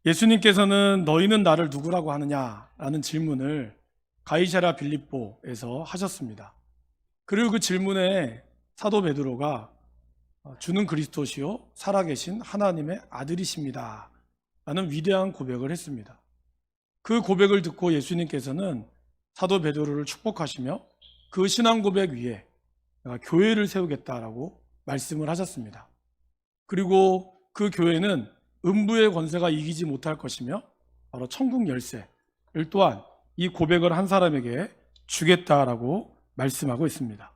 예수님께서는 너희는 나를 누구라고 하느냐라는 질문을 가이사랴 빌립보에서 하셨습니다. 그리고 그 질문에 사도 베드로가 주는 그리스도시요 살아계신 하나님의 아들이십니다 라는 위대한 고백을 했습니다. 그 고백을 듣고 예수님께서는 사도 베드로를 축복하시며 그 신앙 고백 위에 내가 교회를 세우겠다라고 말씀을 하셨습니다. 그리고 그 교회는 음부의 권세가 이기지 못할 것이며 바로 천국 열쇠를 또한 이 고백을 한 사람에게 주겠다라고 말씀하고 있습니다.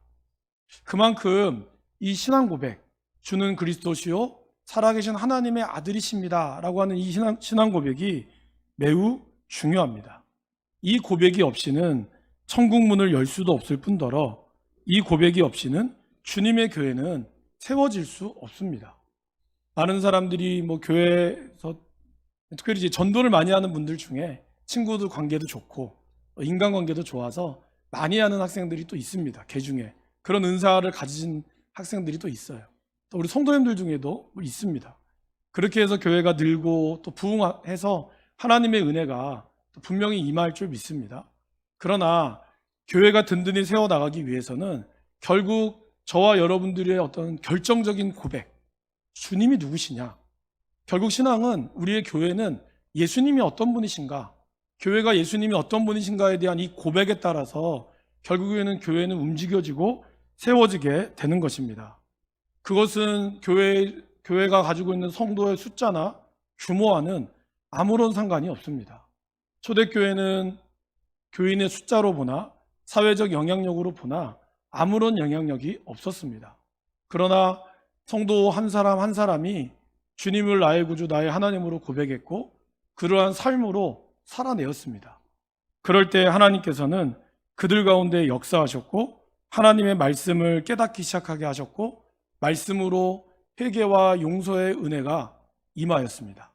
그만큼 이 신앙 고백, 주는 그리스도시요 살아계신 하나님의 아들이십니다 라고 하는 이 신앙 고백이 매우 중요합니다. 이 고백이 없이는 천국 문을 열 수도 없을 뿐더러 이 고백이 없이는 주님의 교회는 세워질 수 없습니다. 많은 사람들이 교회에서 특별히 이제 전도를 많이 하는 분들 중에 친구들 관계도 좋고 인간관계도 좋아서 많이 하는 학생들이 또 있습니다. 개 중에 그런 은사를 가진 학생들이 또 있어요. 또 우리 성도님들 중에도 있습니다. 그렇게 해서 교회가 늘고 또 부흥해서 하나님의 은혜가 분명히 임할 줄 믿습니다. 그러나 교회가 든든히 세워나가기 위해서는 결국 저와 여러분들의 어떤 결정적인 고백, 주님이 누구시냐? 결국 신앙은, 우리의 교회는 예수님이 어떤 분이신가? 교회가 예수님이 어떤 분이신가에 대한 이 고백에 따라서 결국에는 교회는 움직여지고 세워지게 되는 것입니다. 그것은 교회가 가지고 있는 성도의 숫자나 규모와는 아무런 상관이 없습니다. 초대교회는 교인의 숫자로 보나 사회적 영향력으로 보나 아무런 영향력이 없었습니다. 그러나 성도 한 사람 한 사람이 주님을 나의 구주, 나의 하나님으로 고백했고 그러한 삶으로 살아내었습니다. 그럴 때 하나님께서는 그들 가운데 역사하셨고 하나님의 말씀을 깨닫기 시작하게 하셨고 말씀으로 회개와 용서의 은혜가 임하였습니다.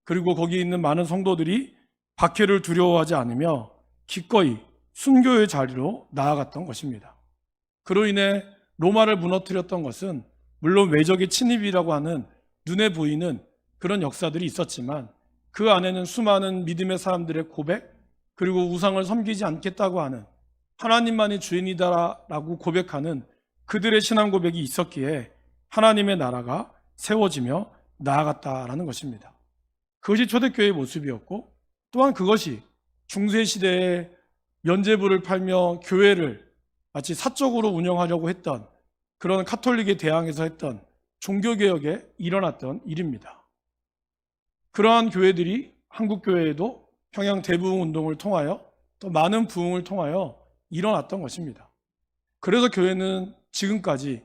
그리고 거기 있는 많은 성도들이 박해를 두려워하지 않으며 기꺼이 순교의 자리로 나아갔던 것입니다. 그로 인해 로마를 무너뜨렸던 것은 물론 외적의 침입이라고 하는 눈에 보이는 그런 역사들이 있었지만 그 안에는 수많은 믿음의 사람들의 고백, 그리고 우상을 섬기지 않겠다고 하는 하나님만이 주인이다라고 고백하는 그들의 신앙 고백이 있었기에 하나님의 나라가 세워지며 나아갔다라는 것입니다. 그것이 초대교회의 모습이었고 또한 그것이 중세시대에 면죄부를 팔며 교회를 마치 사적으로 운영하려고 했던 그런 카톨릭에 대항해서 했던 종교개혁에 일어났던 일입니다. 그러한 교회들이 한국교회에도 평양 대부흥운동을 통하여 또 많은 부흥을 통하여 일어났던 것입니다. 그래서 교회는 지금까지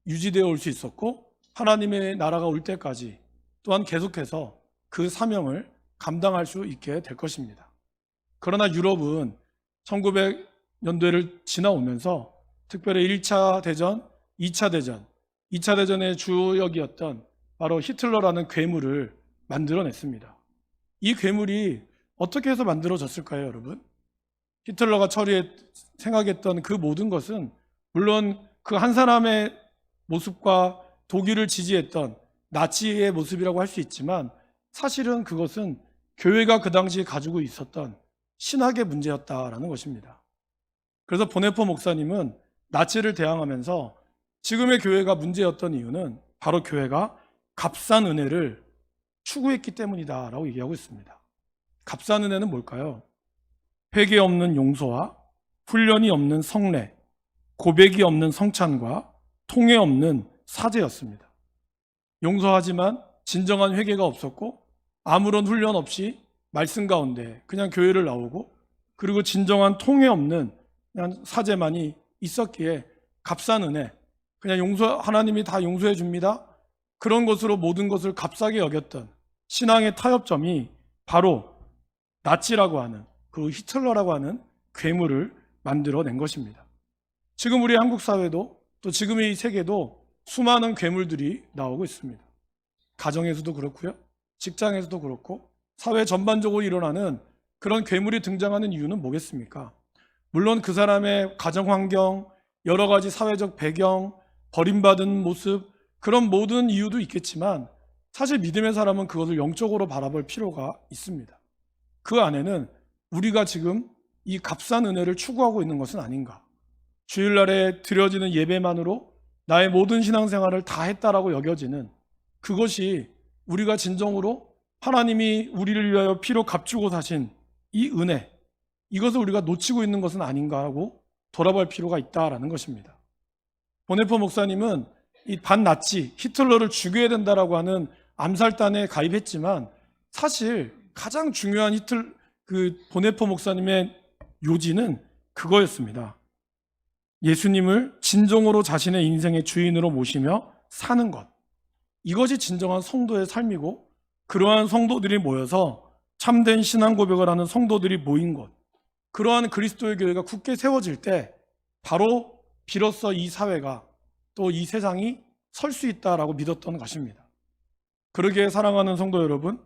유지되어 올 수 있었고 하나님의 나라가 올 때까지 또한 계속해서 그 사명을 감당할 수 있게 될 것입니다. 그러나 유럽은 1900년대를 지나오면서 특별히 1차 대전, 2차 대전, 2차 대전의 주역이었던 바로 히틀러라는 괴물을 만들어냈습니다. 이 괴물이 어떻게 해서 만들어졌을까요, 여러분? 히틀러가 생각했던 그 모든 것은 물론 그 한 사람의 모습과 독일을 지지했던 나치의 모습이라고 할 수 있지만 사실은 그것은 교회가 그 당시에 가지고 있었던 신학의 문제였다라는 것입니다. 그래서 보네포 목사님은 나치를 대항하면서 지금의 교회가 문제였던 이유는 바로 교회가 값싼 은혜를 추구했기 때문이다라고 얘기하고 있습니다. 값싼 은혜는 뭘까요? 회개 없는 용서와 훈련이 없는 성례, 고백이 없는 성찬과 통회 없는 사죄였습니다. 용서하지만 진정한 회개가 없었고 아무런 훈련 없이 말씀 가운데 그냥 교회를 나오고 그리고 진정한 통회 없는 그냥 사죄만이 있었기에 값싼 은혜, 그냥 하나님이 다 용서해 줍니다. 그런 것으로 모든 것을 값싸게 여겼던 신앙의 타협점이 바로 나치라고 하는 그 히틀러라고 하는 괴물을 만들어낸 것입니다. 지금 우리 한국 사회도 또 지금의 이 세계도 수많은 괴물들이 나오고 있습니다. 가정에서도 그렇고요, 직장에서도 그렇고 사회 전반적으로 일어나는 그런 괴물이 등장하는 이유는 뭐겠습니까? 물론 그 사람의 가정 환경, 여러 가지 사회적 배경, 버림받은 모습, 그런 모든 이유도 있겠지만 사실 믿음의 사람은 그것을 영적으로 바라볼 필요가 있습니다. 그 안에는 우리가 지금 이 값싼 은혜를 추구하고 있는 것은 아닌가? 주일날에 드려지는 예배만으로 나의 모든 신앙생활을 다 했다라고 여겨지는 그것이 우리가 진정으로 하나님이 우리를 위하여 피로 값주고 사신 이 은혜, 이것을 우리가 놓치고 있는 것은 아닌가 하고 돌아볼 필요가 있다라는 것입니다. 보네포 목사님은 이 반나치 히틀러를 죽여야 된다라고 하는 암살단에 가입했지만 사실 가장 중요한 보네포 목사님의 요지는 그거였습니다. 예수님을 진정으로 자신의 인생의 주인으로 모시며 사는 것. 이것이 진정한 성도의 삶이고, 그러한 성도들이 모여서 참된 신앙 고백을 하는 성도들이 모인 것, 그러한 그리스도의 교회가 굳게 세워질 때 바로 비로소 이 사회가 또 이 세상이 설 수 있다라고 믿었던 것입니다. 그러기에 사랑하는 성도 여러분,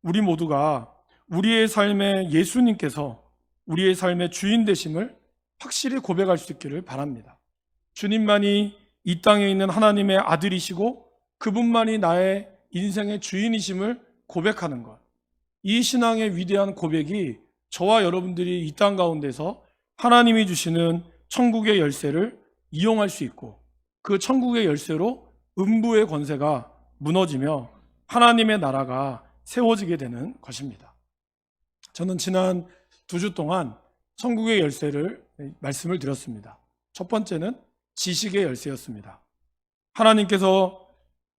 우리 모두가 우리의 삶에 예수님께서 우리의 삶의 주인 되심을 확실히 고백할 수 있기를 바랍니다. 주님만이 이 땅에 있는 하나님의 아들이시고 그분만이 나의 인생의 주인이심을 고백하는 것. 이 신앙의 위대한 고백이 저와 여러분들이 이 땅 가운데서 하나님이 주시는 천국의 열쇠를 이용할 수 있고, 그 천국의 열쇠로 음부의 권세가 무너지며 하나님의 나라가 세워지게 되는 것입니다. 저는 지난 2주 동안 천국의 열쇠를 말씀을 드렸습니다. 첫 번째는 지식의 열쇠였습니다. 하나님께서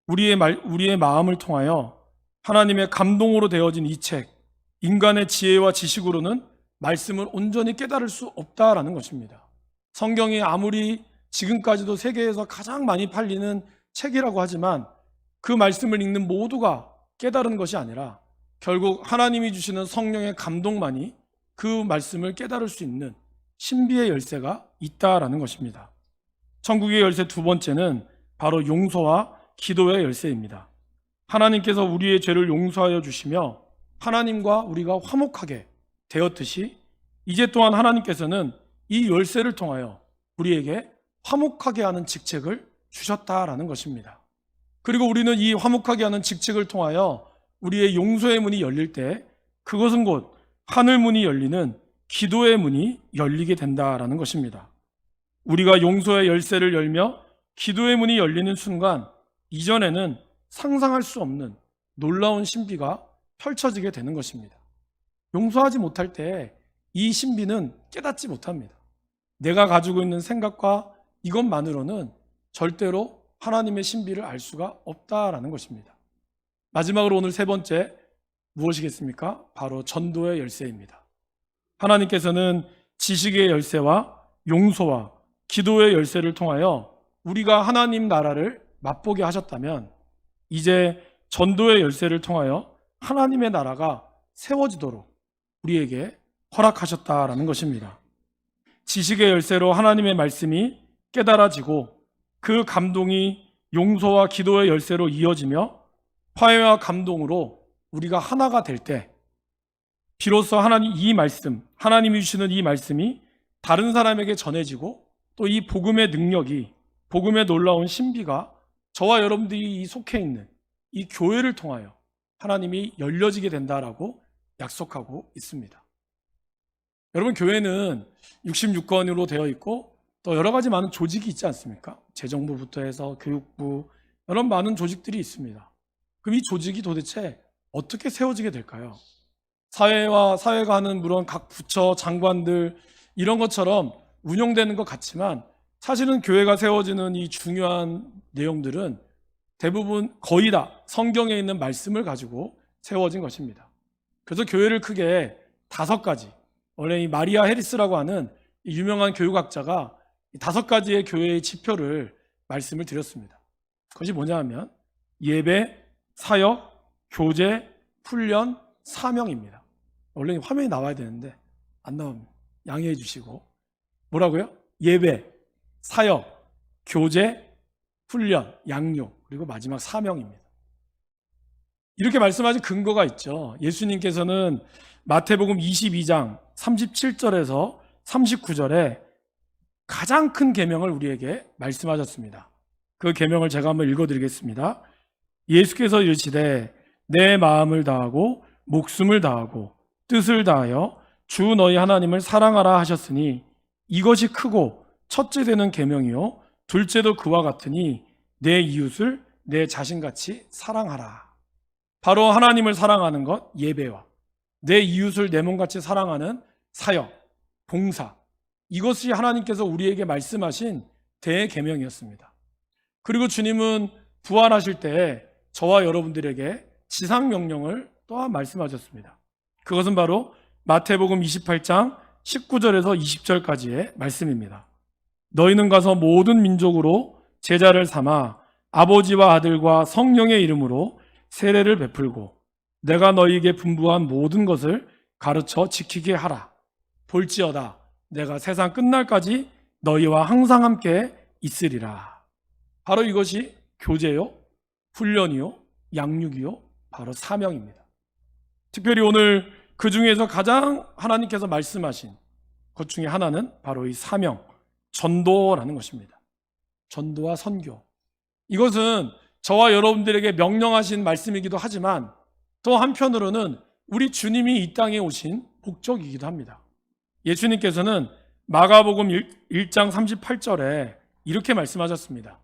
우리의 마음을 통하여 하나님의 감동으로 되어진 이 책, 인간의 지혜와 지식으로는 말씀을 온전히 깨달을 수 없다라는 것입니다. 성경이 아무리 지금까지도 세계에서 가장 많이 팔리는 책이라고 하지만 그 말씀을 읽는 모두가 깨달은 것이 아니라 결국 하나님이 주시는 성령의 감동만이 그 말씀을 깨달을 수 있는 신비의 열쇠가 있다라는 것입니다. 천국의 열쇠 두 번째는 바로 용서와 기도의 열쇠입니다. 하나님께서 우리의 죄를 용서하여 주시며 하나님과 우리가 화목하게 되었듯이 이제 또한 하나님께서는 이 열쇠를 통하여 우리에게 화목하게 하는 직책을 주셨다라는 것입니다. 그리고 우리는 이 화목하게 하는 직책을 통하여 우리의 용서의 문이 열릴 때 그것은 곧 하늘 문이 열리는 기도의 문이 열리게 된다라는 것입니다. 우리가 용서의 열쇠를 열며 기도의 문이 열리는 순간 이전에는 상상할 수 없는 놀라운 신비가 펼쳐지게 되는 것입니다. 용서하지 못할 때 이 신비는 깨닫지 못합니다. 내가 가지고 있는 생각과 이것만으로는 절대로 하나님의 신비를 알 수가 없다라는 것입니다. 마지막으로 오늘 세 번째 무엇이겠습니까? 바로 전도의 열쇠입니다. 하나님께서는 지식의 열쇠와 용서와 기도의 열쇠를 통하여 우리가 하나님 나라를 맛보게 하셨다면 이제 전도의 열쇠를 통하여 하나님의 나라가 세워지도록 우리에게 허락하셨다라는 것입니다. 지식의 열쇠로 하나님의 말씀이 깨달아지고 그 감동이 용서와 기도의 열쇠로 이어지며 화해와 감동으로 우리가 하나가 될 때 비로소 하나님이 주시는 이 말씀이 다른 사람에게 전해지고 또 이 복음의 능력이, 복음의 놀라운 신비가 저와 여러분들이 속해 있는 이 교회를 통하여 하나님이 열려지게 된다라고 약속하고 있습니다. 여러분, 교회는 66권으로 되어 있고 또 여러 가지 많은 조직이 있지 않습니까? 재정부부터 해서 교육부, 여러 많은 조직들이 있습니다. 그럼 이 조직이 도대체 어떻게 세워지게 될까요? 사회가 하는 물론 각 부처, 장관들 이런 것처럼 운영되는 것 같지만 사실은 교회가 세워지는 이 중요한 내용들은 대부분 거의 다 성경에 있는 말씀을 가지고 세워진 것입니다. 그래서 교회를 크게 5가지, 원래 이 마리아 해리스라고 하는 이 유명한 교육학자가 5가지의 교회의 지표를 말씀을 드렸습니다. 그것이 뭐냐 하면 예배, 사역, 교제, 훈련, 사명입니다. 원래 화면이 나와야 되는데 안 나옵니다. 양해해 주시고. 뭐라고요? 예배, 사역, 교제, 훈련, 양육, 그리고 마지막 사명입니다. 이렇게 말씀하신 근거가 있죠. 예수님께서는 마태복음 22장 37절에서 39절에 가장 큰 계명을 우리에게 말씀하셨습니다. 그 계명을 제가 한번 읽어드리겠습니다. 예수께서 이르시되 내 마음을 다하고 목숨을 다하고 뜻을 다하여 주 너희 하나님을 사랑하라 하셨으니 이것이 크고 첫째 되는 계명이요 둘째도 그와 같으니 내 이웃을 내 자신같이 사랑하라. 바로 하나님을 사랑하는 것, 예배와 내 이웃을 내 몸같이 사랑하는 사역, 봉사, 이것이 하나님께서 우리에게 말씀하신 대계명이었습니다. 그리고 주님은 부활하실 때 저와 여러분들에게 지상명령을 또한 말씀하셨습니다. 그것은 바로 마태복음 28장 19절에서 20절까지의 말씀입니다. 너희는 가서 모든 민족으로 제자를 삼아 아버지와 아들과 성령의 이름으로 세례를 베풀고 내가 너희에게 분부한 모든 것을 가르쳐 지키게 하라. 볼지어다 내가 세상 끝날까지 너희와 항상 함께 있으리라. 바로 이것이 교제요, 훈련이요, 양육이요, 바로 사명입니다. 특별히 오늘 그 중에서 가장 하나님께서 말씀하신 것 중에 하나는 바로 이 사명, 전도라는 것입니다. 전도와 선교. 이것은 저와 여러분들에게 명령하신 말씀이기도 하지만 또 한편으로는 우리 주님이 이 땅에 오신 목적이기도 합니다. 예수님께서는 마가복음 1장 38절에 이렇게 말씀하셨습니다.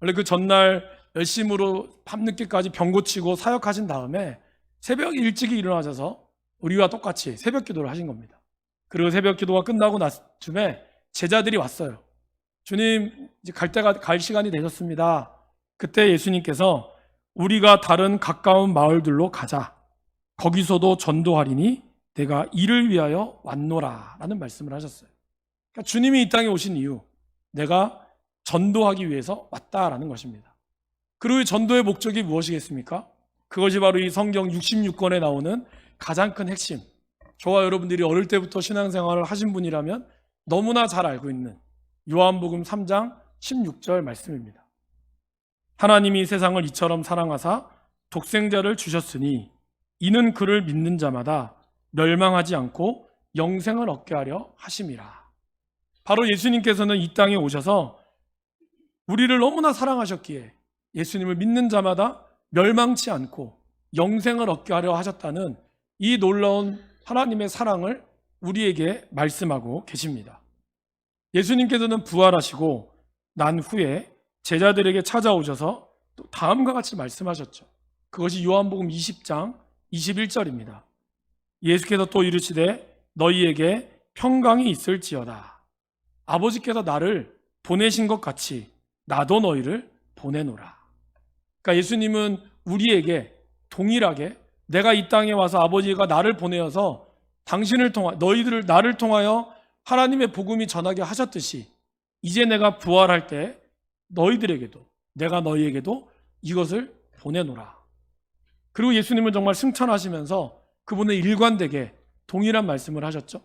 원래 그 전날 열심으로 밤늦게까지 병 고치고 사역하신 다음에 새벽 일찍이 일어나셔서 우리와 똑같이 새벽 기도를 하신 겁니다. 그리고 새벽 기도가 끝나고 나쯤에 제자들이 왔어요. 주님, 이제 갈 시간이 되셨습니다. 그때 예수님께서 우리가 다른 가까운 마을들로 가자. 거기서도 전도하리니 내가 이를 위하여 왔노라 라는 말씀을 하셨어요. 그러니까 주님이 이 땅에 오신 이유, 내가 전도하기 위해서 왔다라는 것입니다. 그리고 이 전도의 목적이 무엇이겠습니까? 그것이 바로 이 성경 66권에 나오는 가장 큰 핵심, 저와 여러분들이 어릴 때부터 신앙생활을 하신 분이라면 너무나 잘 알고 있는 요한복음 3장 16절 말씀입니다. 하나님이 세상을 이처럼 사랑하사 독생자를 주셨으니 이는 그를 믿는 자마다 멸망하지 않고 영생을 얻게 하려 하심이라. 바로 예수님께서는 이 땅에 오셔서 우리를 너무나 사랑하셨기에 예수님을 믿는 자마다 멸망치 않고 영생을 얻게 하려 하셨다는 이 놀라운 하나님의 사랑을 우리에게 말씀하고 계십니다. 예수님께서는 부활하시고 난 후에 제자들에게 찾아오셔서 또 다음과 같이 말씀하셨죠. 그것이 요한복음 20장 21절입니다. 예수께서 또 이르시되 너희에게 평강이 있을지어다. 아버지께서 나를 보내신 것 같이 나도 너희를 보내노라. 그러니까 예수님은 우리에게 동일하게 내가 이 땅에 와서 아버지가 나를 보내어서 당신을 통하 너희들을 나를 통하여 하나님의 복음이 전하게 하셨듯이 이제 내가 부활할 때 너희들에게도 내가 너희에게도 이것을 보내노라. 그리고 예수님은 정말 승천하시면서 그분의 일관되게 동일한 말씀을 하셨죠.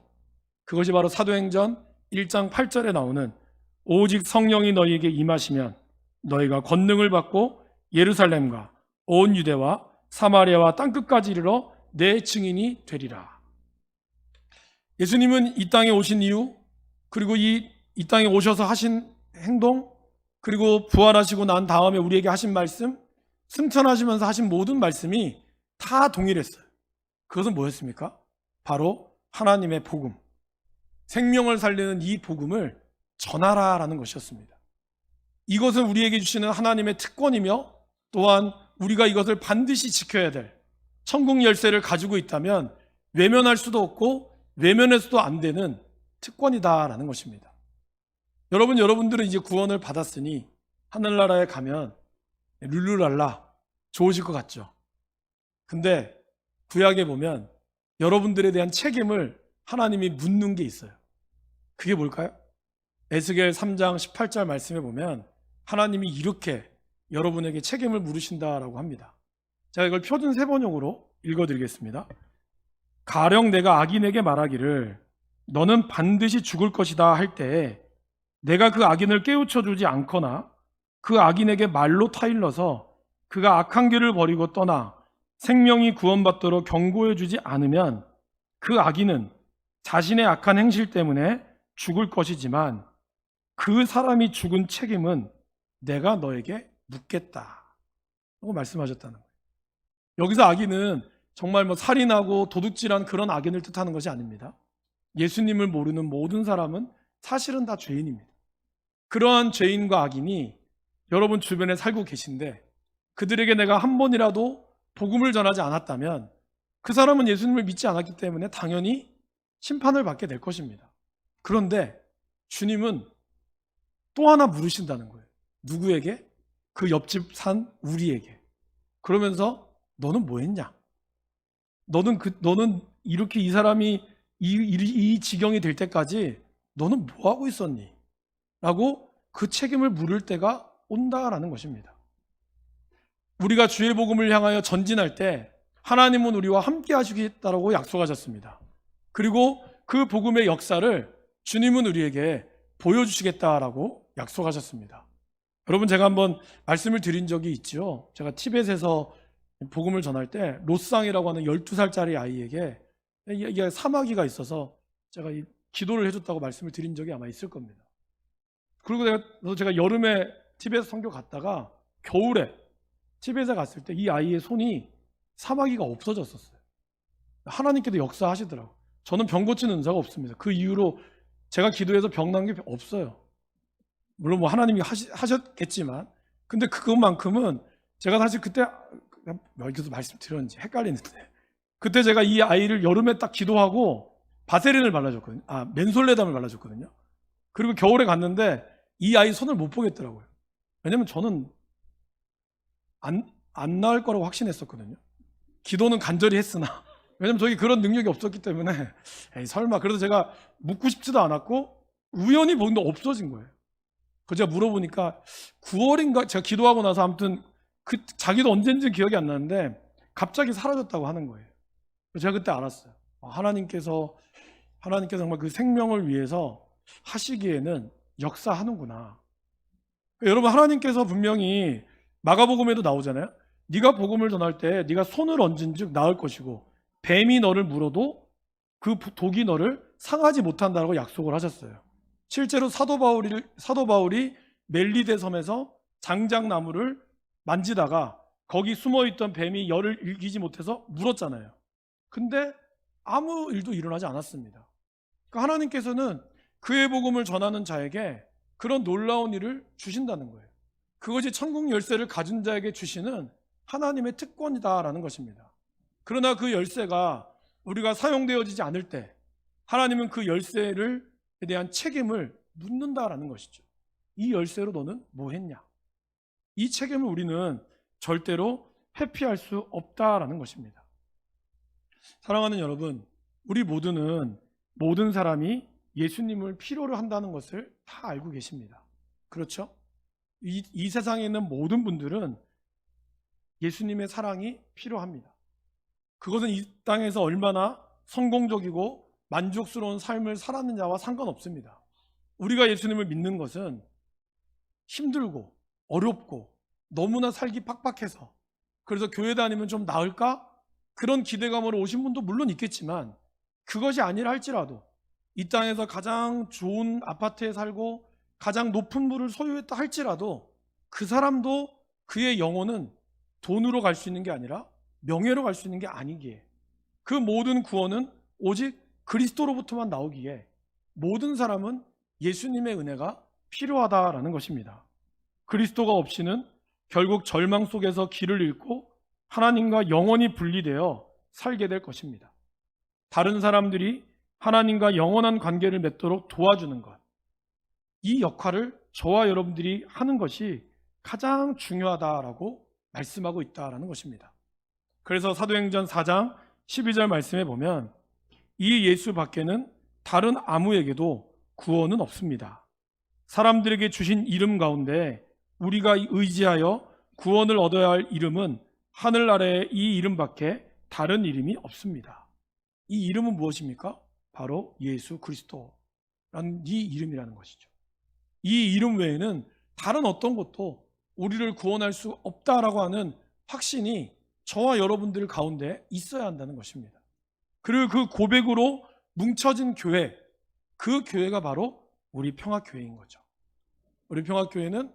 그것이 바로 사도행전 1장 8절에 나오는 오직 성령이 너희에게 임하시면 너희가 권능을 받고 예루살렘과 온 유대와 사마리아와 땅끝까지 이르러 내 증인이 되리라. 예수님은 이 땅에 오신 이유, 그리고 이 땅에 오셔서 하신 행동, 그리고 부활하시고 난 다음에 우리에게 하신 말씀, 승천하시면서 하신 모든 말씀이 다 동일했어요. 그것은 뭐였습니까? 바로 하나님의 복음, 생명을 살리는 이 복음을 전하라라는 것이었습니다. 이것은 우리에게 주시는 하나님의 특권이며 또한 우리가 이것을 반드시 지켜야 될 천국 열쇠를 가지고 있다면 외면할 수도 없고 외면해서도 안 되는 특권이다라는 것입니다. 여러분들은 이제 구원을 받았으니 하늘나라에 가면 룰루랄라 좋으실 것 같죠. 근데 구약에 보면 여러분들에 대한 책임을 하나님이 묻는 게 있어요. 그게 뭘까요? 에스겔 3장 18절 말씀에 보면 하나님이 이렇게 여러분에게 책임을 물으신다라고 합니다. 제가 이걸 표준 세번역으로 읽어드리겠습니다. 가령 내가 악인에게 말하기를 너는 반드시 죽을 것이다 할 때에 내가 그 악인을 깨우쳐주지 않거나 그 악인에게 말로 타일러서 그가 악한 길을 버리고 떠나 생명이 구원받도록 경고해주지 않으면 그 악인은 자신의 악한 행실 때문에 죽을 것이지만 그 사람이 죽은 책임은 내가 너에게 묻겠다. 말씀하셨다는 거예요. 여기서 악인은 정말 살인하고 도둑질한 그런 악인을 뜻하는 것이 아닙니다. 예수님을 모르는 모든 사람은 사실은 다 죄인입니다. 그러한 죄인과 악인이 여러분 주변에 살고 계신데 그들에게 내가 한 번이라도 복음을 전하지 않았다면 그 사람은 예수님을 믿지 않았기 때문에 당연히 심판을 받게 될 것입니다. 그런데 주님은 또 하나 물으신다는 거예요. 누구에게? 그 옆집 산 우리에게. 그러면서 너는 뭐 했냐? 너는 이렇게 이 사람이 이 지경이 될 때까지 너는 뭐 하고 있었니? 라고 그 책임을 물을 때가 온다라는 것입니다. 우리가 주의 복음을 향하여 전진할 때 하나님은 우리와 함께 하시겠다라고 약속하셨습니다. 그리고 그 복음의 역사를 주님은 우리에게 보여주시겠다라고 약속하셨습니다. 여러분, 제가 한번 말씀을 드린 적이 있죠. 제가 티벳에서 복음을 전할 때 로쌍이라고 하는 12살짜리 아이에게 이게 사마귀가 있어서 제가 기도를 해줬다고 말씀을 드린 적이 아마 있을 겁니다. 그리고 제가 여름에 티벳 선교 갔다가 겨울에 티벳에 갔을 때 이 아이의 손이 사마귀가 없어졌었어요. 하나님께도 역사하시더라고요. 저는 병 고치는 은사가 없습니다. 그 이후로 제가 기도해서 병 난 게 없어요. 물론 하나님이 하셨겠지만, 근데 그것만큼은 제가 사실 그때 여기서 말씀드렸는지 헷갈리는데, 그때 제가 이 아이를 여름에 딱 기도하고 바세린을 발라줬거든요. 맨솔레담을 발라줬거든요. 그리고 겨울에 갔는데 이 아이 손을 못 보겠더라고요. 왜냐면 저는 안 나을 거라고 확신했었거든요. 기도는 간절히 했으나 왜냐면 저기 그런 능력이 없었기 때문에 설마. 그래서 제가 묻고 싶지도 않았고 우연히 보는데 없어진 거예요. 그래서 제가 물어보니까 9월인가 제가 기도하고 나서 아무튼 자기도 언젠지 기억이 안 나는데 갑자기 사라졌다고 하는 거예요. 제가 그때 알았어요. 하나님께서 정말 그 생명을 위해서 하시기에는 역사하는구나. 여러분, 하나님께서 분명히 마가복음에도 나오잖아요. 네가 복음을 전할 때 네가 손을 얹은즉 나을 것이고 뱀이 너를 물어도 그 독이 너를 상하지 못한다고 약속을 하셨어요. 실제로 사도 바울이 멜리데 섬에서 장작나무를 만지다가 거기 숨어있던 뱀이 열을 일기지 못해서 물었잖아요. 근데 아무 일도 일어나지 않았습니다. 그러니까 하나님께서는 그의 복음을 전하는 자에게 그런 놀라운 일을 주신다는 거예요. 그것이 천국 열쇠를 가진 자에게 주시는 하나님의 특권이다라는 것입니다. 그러나 그 열쇠가 우리가 사용되어지지 않을 때 하나님은 그 열쇠에 대한 책임을 묻는다라는 것이죠. 이 열쇠로 너는 뭐 했냐? 이 책임을 우리는 절대로 회피할 수 없다라는 것입니다. 사랑하는 여러분, 우리 모든 사람이 예수님을 필요로 한다는 것을 다 알고 계십니다. 그렇죠? 이 세상에 있는 모든 분들은 예수님의 사랑이 필요합니다. 그것은 이 땅에서 얼마나 성공적이고 만족스러운 삶을 살았느냐와 상관없습니다. 우리가 예수님을 믿는 것은 힘들고 어렵고 너무나 살기 팍팍해서 그래서 교회 다니면 좀 나을까? 그런 기대감으로 오신 분도 물론 있겠지만 그것이 아니라 할지라도 이 땅에서 가장 좋은 아파트에 살고 가장 높은 부를 소유했다 할지라도 그 사람도 그의 영혼은 돈으로 갈 수 있는 게 아니라 명예로 갈 수 있는 게 아니기에 그 모든 구원은 오직 그리스도로부터만 나오기에 모든 사람은 예수님의 은혜가 필요하다라는 것입니다. 그리스도가 없이는 결국 절망 속에서 길을 잃고 하나님과 영원히 분리되어 살게 될 것입니다. 다른 사람들이 하나님과 영원한 관계를 맺도록 도와주는 것, 이 역할을 저와 여러분들이 하는 것이 가장 중요하다라고 말씀하고 있다라는 것입니다. 그래서 사도행전 4장 12절 말씀에 보면 이 예수 밖에는 다른 아무에게도 구원은 없습니다. 사람들에게 주신 이름 가운데 우리가 의지하여 구원을 얻어야 할 이름은 하늘 아래에 이 이름밖에 다른 이름이 없습니다. 이 이름은 무엇입니까? 바로 예수 그리스도라는 이 이름이라는 것이죠. 이 이름 외에는 다른 어떤 것도 우리를 구원할 수 없다라고 하는 확신이 저와 여러분들 가운데 있어야 한다는 것입니다. 그리고 그 고백으로 뭉쳐진 교회, 그 교회가 바로 우리 평화교회인 거죠. 우리 평화교회는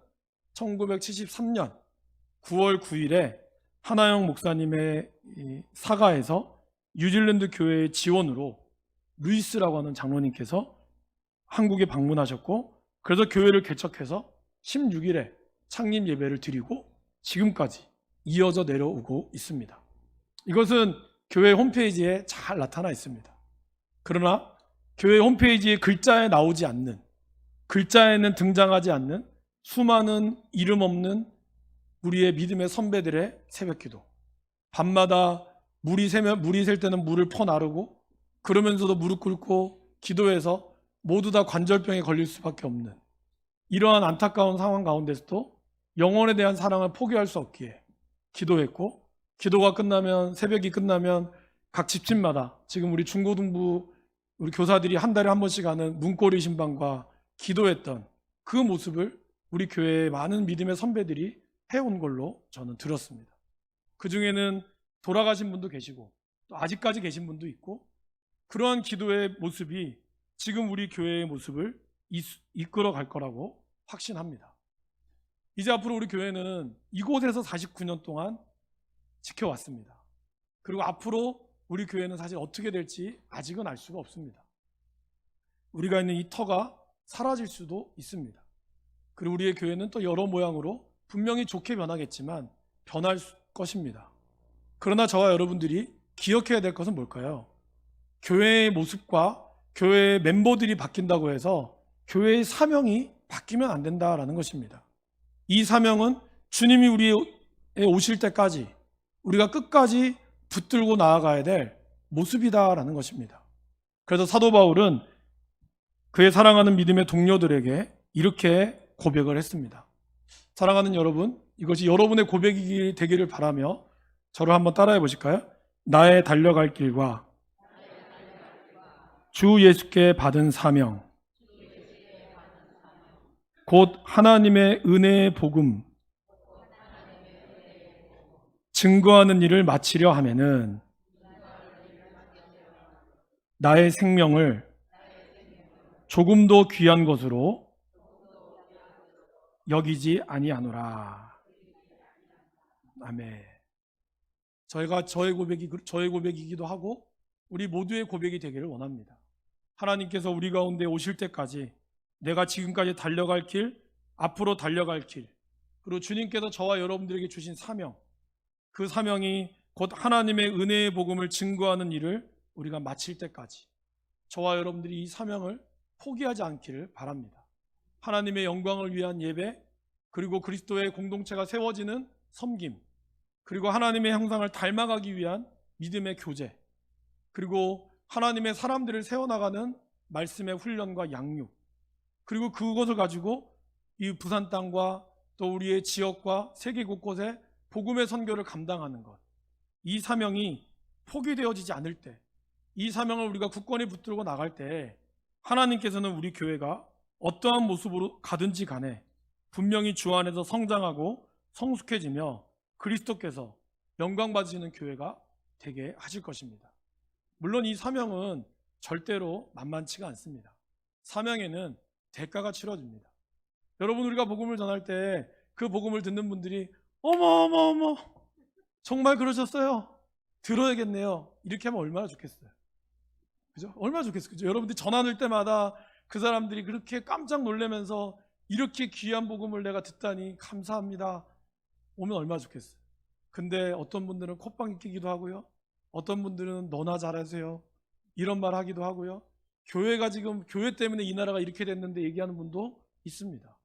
1973년 9월 9일에 하나영 목사님의 사가에서 뉴질랜드 교회의 지원으로 루이스라고 하는 장로님께서 한국에 방문하셨고, 그래서 교회를 개척해서 16일에 창립 예배를 드리고 지금까지 이어져 내려오고 있습니다. 이것은 교회 홈페이지에 잘 나타나 있습니다. 그러나 교회 홈페이지에 글자에 나오지 않는, 글자에는 등장하지 않는 수많은 이름 없는 우리의 믿음의 선배들의 새벽기도, 밤마다 물이 셀 때는 물을 퍼 나르고 그러면서도 무릎 꿇고 기도해서 모두 다 관절병에 걸릴 수밖에 없는 이러한 안타까운 상황 가운데서도 영혼에 대한 사랑을 포기할 수 없기에 기도했고, 기도가 끝나면, 새벽이 끝나면 각 집집마다 지금 우리 중고등부 우리 교사들이 한 달에 한 번씩 하는 문고리 신방과 기도했던 그 모습을 우리 교회의 많은 믿음의 선배들이 해온 걸로 저는 들었습니다. 그 중에는 돌아가신 분도 계시고 또 아직까지 계신 분도 있고, 그러한 기도의 모습이 지금 우리 교회의 모습을 이끌어 갈 거라고 확신합니다. 이제 앞으로 우리 교회는 이곳에서 49년 동안 지켜왔습니다. 그리고 앞으로 우리 교회는 사실 어떻게 될지 아직은 알 수가 없습니다. 우리가 있는 이 터가 사라질 수도 있습니다. 그리고 우리의 교회는 또 여러 모양으로 분명히 좋게 변하겠지만 변할 것입니다. 그러나 저와 여러분들이 기억해야 될 것은 뭘까요? 교회의 모습과 교회의 멤버들이 바뀐다고 해서 교회의 사명이 바뀌면 안 된다라는 것입니다. 이 사명은 주님이 우리에 오실 때까지 우리가 끝까지 붙들고 나아가야 될 모습이다라는 것입니다. 그래서 사도 바울은 그의 사랑하는 믿음의 동료들에게 이렇게 고백을 했습니다. 사랑하는 여러분, 이것이 여러분의 고백이 되기를 바라며 저를 한번 따라해 보실까요? 나의 달려갈 길과 주 예수께 받은 사명, 곧 하나님의 은혜의 복음 증거하는 일을 마치려 하면은 나의 생명을 조금도 귀한 것으로 여기지 아니하노라. 아멘. 저의 고백이기도 하고 우리 모두의 고백이 되기를 원합니다. 하나님께서 우리 가운데 오실 때까지 내가 지금까지 달려갈 길, 앞으로 달려갈 길, 그리고 주님께서 저와 여러분들에게 주신 사명, 그 사명이 곧 하나님의 은혜의 복음을 증거하는 일을 우리가 마칠 때까지 저와 여러분들이 이 사명을 포기하지 않기를 바랍니다. 하나님의 영광을 위한 예배, 그리고 그리스도의 공동체가 세워지는 섬김, 그리고 하나님의 형상을 닮아가기 위한 믿음의 교제, 그리고 하나님의 사람들을 세워나가는 말씀의 훈련과 양육, 그리고 그것을 가지고 이 부산 땅과 또 우리의 지역과 세계 곳곳에 복음의 선교를 감당하는 것, 이 사명이 포기되어지지 않을 때, 이 사명을 우리가 굳건히 붙들고 나갈 때 하나님께서는 우리 교회가 어떠한 모습으로 가든지 간에 분명히 주 안에서 성장하고 성숙해지며 그리스도께서 영광 받으시는 교회가 되게 하실 것입니다. 물론 이 사명은 절대로 만만치가 않습니다. 사명에는 대가가 치러집니다. 여러분, 우리가 복음을 전할 때 그 복음을 듣는 분들이 어머 정말 그러셨어요? 들어야겠네요. 이렇게 하면 얼마나 좋겠어요. 그죠? 얼마나 좋겠어요. 그죠? 여러분들이 전하는 때마다 그 사람들이 그렇게 깜짝 놀라면서 이렇게 귀한 복음을 내가 듣다니 감사합니다 오면 얼마나 좋겠어요. 근데 어떤 분들은 콧방귀 끼기도 하고요, 어떤 분들은 너나 잘하세요 이런 말 하기도 하고요, 교회가 지금 교회 때문에 이 나라가 이렇게 됐는데 얘기하는 분도 있습니다.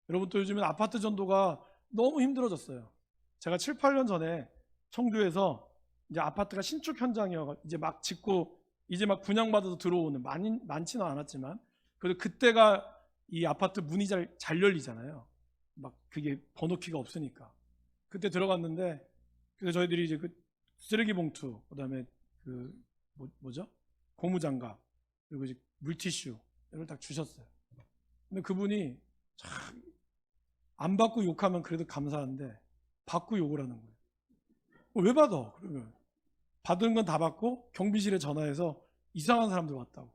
여러분, 또 요즘엔 아파트 전도가 너무 힘들어졌어요. 제가 7, 8년 전에 청주에서 이제 아파트가 신축 현장이어 이제 막 짓고 이제 막 분양받아서 들어오는, 많지는 않았지만 그래도 그때가 이 아파트 문이 잘 열리잖아요. 막 그게 번호키가 없으니까. 그때 들어갔는데, 그래서 저희들이 이제 그 쓰레기 봉투, 그다음에 그 뭐죠? 고무장갑, 그리고 이제 물티슈 이걸 딱 주셨어요. 근데 그분이 참 안 받고 욕하면 그래도 감사한데 받고 욕을 하는 거예요. 왜 받아? 그러면 받은 건 다 받고 경비실에 전화해서 이상한 사람들 왔다고.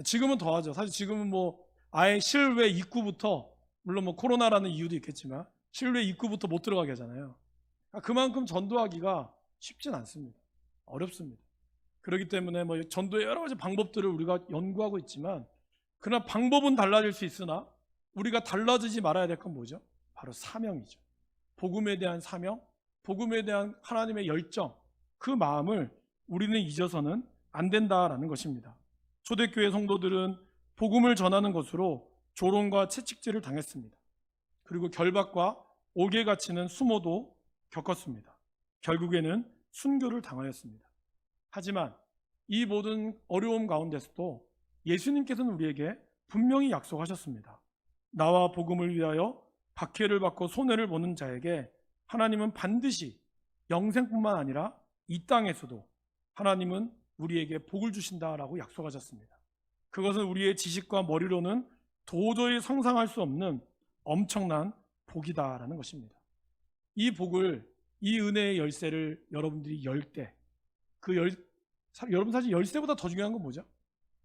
지금은 더하죠. 사실 지금은 뭐 아예 실외 입구부터, 물론 뭐 코로나라는 이유도 있겠지만 실외 입구부터 못 들어가게 하잖아요. 그만큼 전도하기가 쉽진 않습니다. 어렵습니다. 그렇기 때문에 뭐 전도의 여러 가지 방법들을 우리가 연구하고 있지만, 그러나 방법은 달라질 수 있으나 우리가 달라지지 말아야 될 건 뭐죠? 바로 사명이죠. 복음에 대한 사명, 복음에 대한 하나님의 열정, 그 마음을 우리는 잊어서는 안 된다라는 것입니다. 초대교회 성도들은 복음을 전하는 것으로 조롱과 채찍질을 당했습니다. 그리고 결박과 옥에 갇히는 수모도 겪었습니다. 결국에는 순교를 당하였습니다. 하지만 이 모든 어려움 가운데서도 예수님께서는 우리에게 분명히 약속하셨습니다. 나와 복음을 위하여 박해를 받고 손해를 보는 자에게 하나님은 반드시 영생뿐만 아니라 이 땅에서도 하나님은 우리에게 복을 주신다라고 약속하셨습니다. 그것은 우리의 지식과 머리로는 도저히 상상할 수 없는 엄청난 복이다라는 것입니다. 이 복을, 이 은혜의 열쇠를 여러분들이 열 때, 여러분 사실 열쇠보다 더 중요한 건 뭐죠?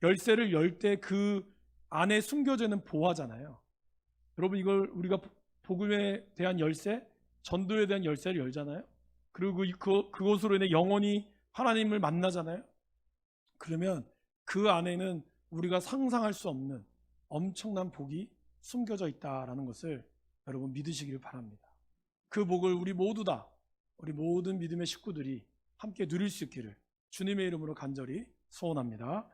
열쇠를 열 때 그 안에 숨겨져 있는 보화잖아요. 여러분, 이걸 우리가 복음에 대한 열쇠, 전도에 대한 열쇠를 열잖아요. 그리고 그것으로 인해 영원히 하나님을 만나잖아요. 그러면 그 안에는 우리가 상상할 수 없는 엄청난 복이 숨겨져 있다라는 것을 여러분 믿으시길 바랍니다. 그 복을 우리 모두 다, 우리 모든 믿음의 식구들이 함께 누릴 수 있기를 주님의 이름으로 간절히 소원합니다.